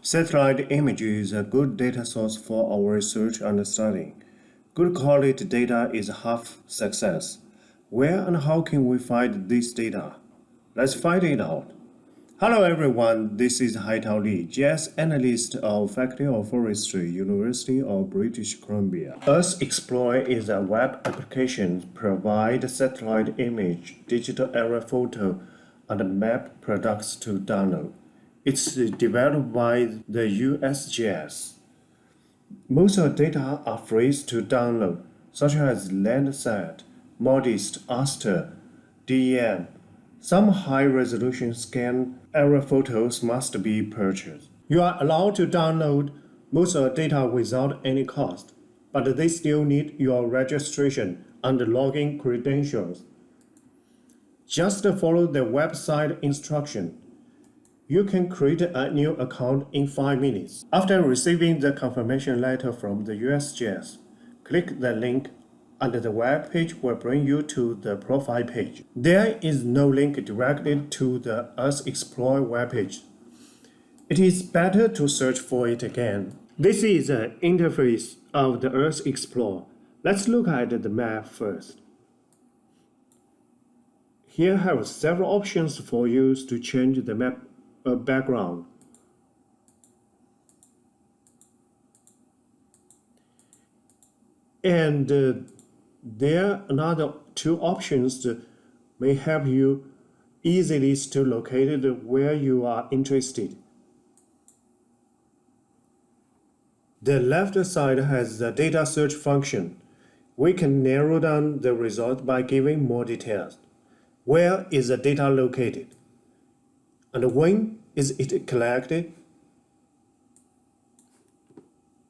Satellite imagery is a good data source for our research and study. Good quality data is half success. Where and how can we find this data? Let's find it out. Hello everyone, this is Haitao Li, GIS analyst of Faculty of Forestry, University of British Columbia. Earthexplorer is a web application provide satellite image, digital area photo, and map products to download. It's developed by the USGS. Most of the data are free to download, such as Landsat, Modest, Aster, DEM. Some high-resolution scan area photos must be purchased. You are allowed to download most of the data without any cost, but they still need your registration and login credentials. Just follow the website instruction. You can create a new account in 5 minutes. After receiving the confirmation letter from the USGS, click the link and the web page will bring you to the profile page. There is no link directly to the Earthexplorer webpage. It is better to search for it again. This is the interface of the Earthexplorer. Let's look at the map first. Here have several options for you to change the map background. And there are another two options that may help you easily to locate where you are interested. The left side has the data search function. We can narrow down the result by giving more details. Where is the data located? And when is it collected?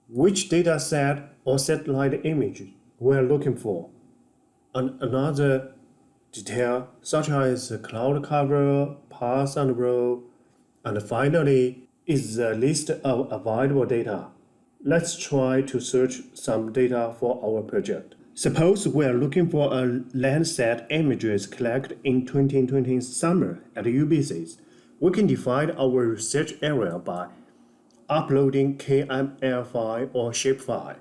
Which data set or satellite image we are looking for? And another detail such as the cloud cover, path and row, and finally is the list of available data. Let's try to search some data for our project. Suppose we are looking for a Landsat images collected in 2020 summer at UBCs. We can define our research area by uploading KML file or shapefile.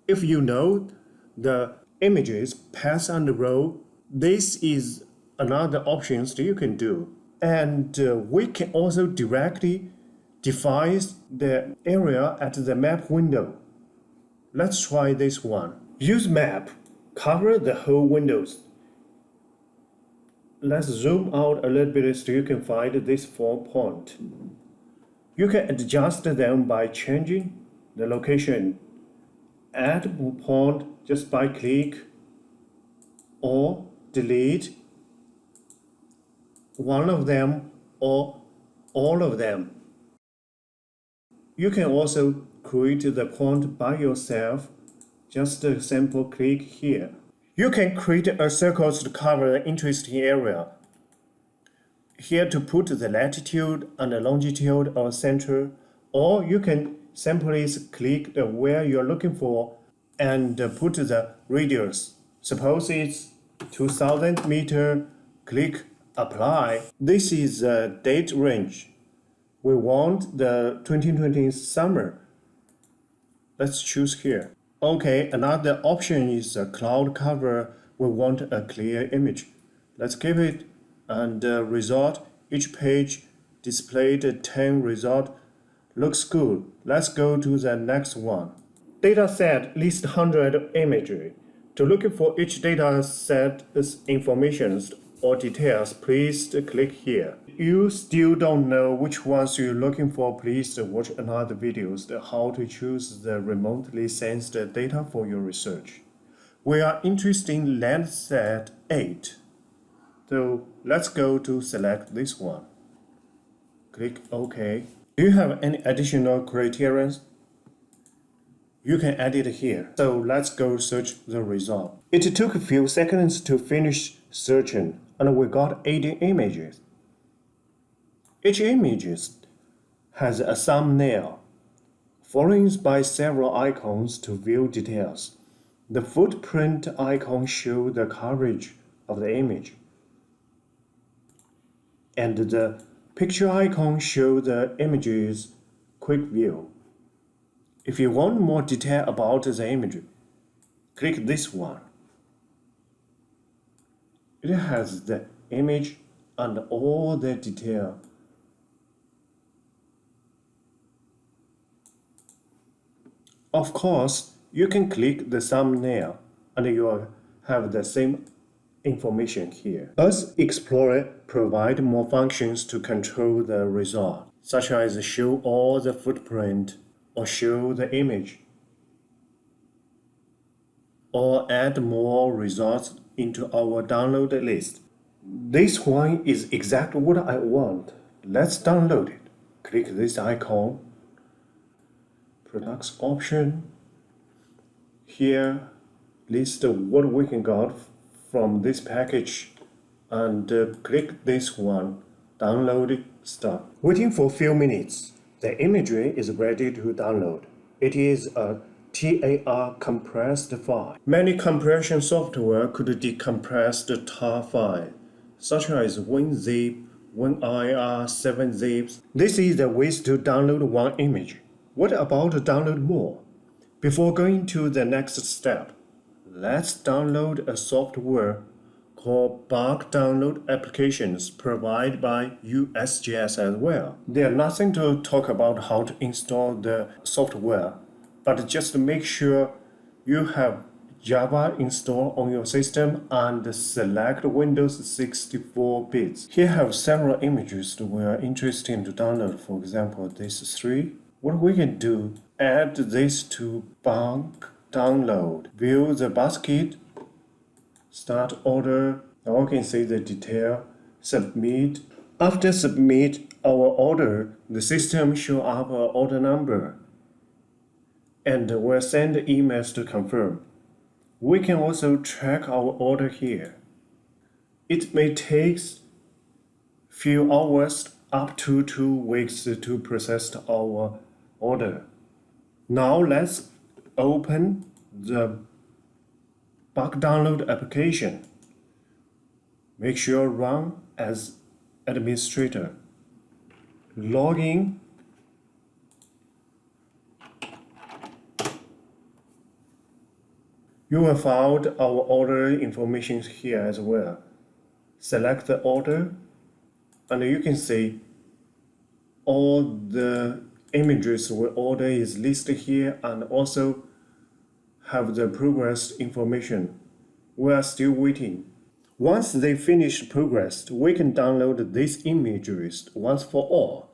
If you know the images, path and row, this is another option you can do. And we can also directly define the area at the map window. Let's try this one. Use map, cover the whole windows. Let's zoom out a little bit so you can find this 4 point. You can adjust them by changing the location. Add a point just by click or delete one of them or all of them. You can also create the point by yourself. Just a simple click here. You can create a circle to cover an interesting area. Here to put the latitude and the longitude or center, or you can simply click where you're looking for and put the radius. Suppose it's 2000 meter, click apply. This is the date range. We want the 2020 summer. Let's choose here. Okay, another option is a cloud cover. We want a clear image. Let's give it and result. Each page displayed 10 result. Looks good. Let's go to the next one. Data set list 100 imagery. To look for each data set's information or details, please click here. You still don't know which ones you're looking for, please watch another videos on how to choose the remotely sensed data for your research. We are interested in Landsat 8. So let's go to select this one. Click OK. Do you have any additional criteria? You can add it here. So let's go search the result. It took a few seconds to finish searching and we got 80 images. Each image has a thumbnail, followed by several icons to view details. The footprint icon shows the coverage of the image, and the picture icon shows the image's quick view. If you want more detail about the image, click this one. It has the image and all the detail. Of course, you can click the thumbnail and you will have the same information here. Earthexplorer provides more functions to control the result, such as show all the footprint or show the image, or add more results into our download list. This one is exactly what I want. Let's download it. Click this icon, products option. Here, list what we can get from this package and click this one, download it, start. Waiting for a few minutes, the imagery is ready to download. It is a TAR compressed file. Many compression software could decompress the TAR file, such as WinZip, WinIR, 7zips. This is the ways to download one image. What about download more? Before going to the next step, let's download a software called bulk download applications provided by USGU as well. There's nothing to talk about how to install the software, but just make sure you have Java installed on your system and select Windows 64 bits. Here have several images we are interested to download. For example, this 3. What we can do, add this to bulk download. View the basket, start order. Now we can see the detail, submit. After submit our order, the system show up an order number and will send emails to confirm. We can also track our order here. It may take few hours up to 2 weeks to process our order. Now let's open the bulk download application. Make sure run as administrator. Log in. You will find our order information here as well. Select the order and you can see all the images we order is listed here and also have the progress information. We are still waiting. Once they finish progress, we can download these images once for all.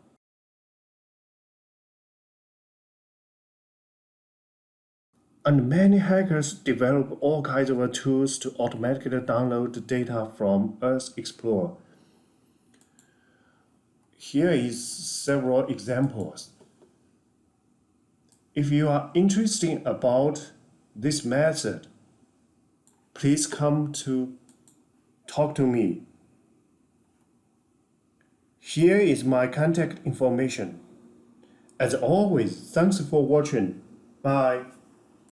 And many hackers develop all kinds of tools to automatically download data from Earthexplorer. Here is several examples. If you are interested about this method, please come to talk to me. Here is my contact information. As always, thanks for watching. Bye.